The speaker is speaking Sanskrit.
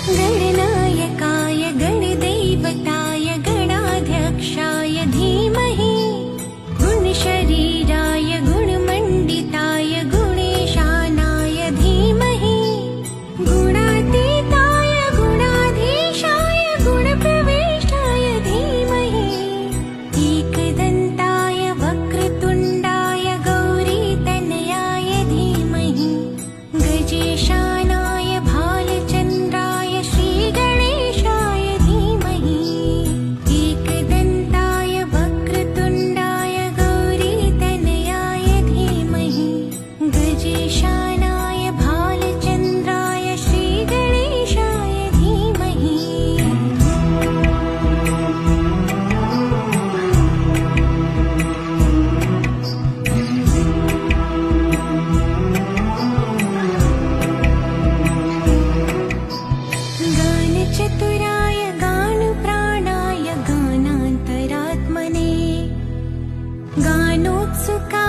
गणनायकाय गणदैवताय गणाध्यक्षाय धीमहि गुणशरीराय गुणमण्डिताय गुणेशानाय धीमहि गुणातीताय गुणाधीशाय गुणप्रविष्टाय धीमहि एकदन्ताय वक्रतुण्डाय गौरीतनयाय धीमहि गजेशानाय भालचन्द्राय श्रीगणेशाय धीमहि एकदन्ताय वक्रतुण्डाय गौरीतनयाय धीमहि गजेशानाय भालचन्द्राय श्रीगणेशाय धीमहि गानचतुराय गानप्राणाय गानान्तरात्मने गानोत्सुकाय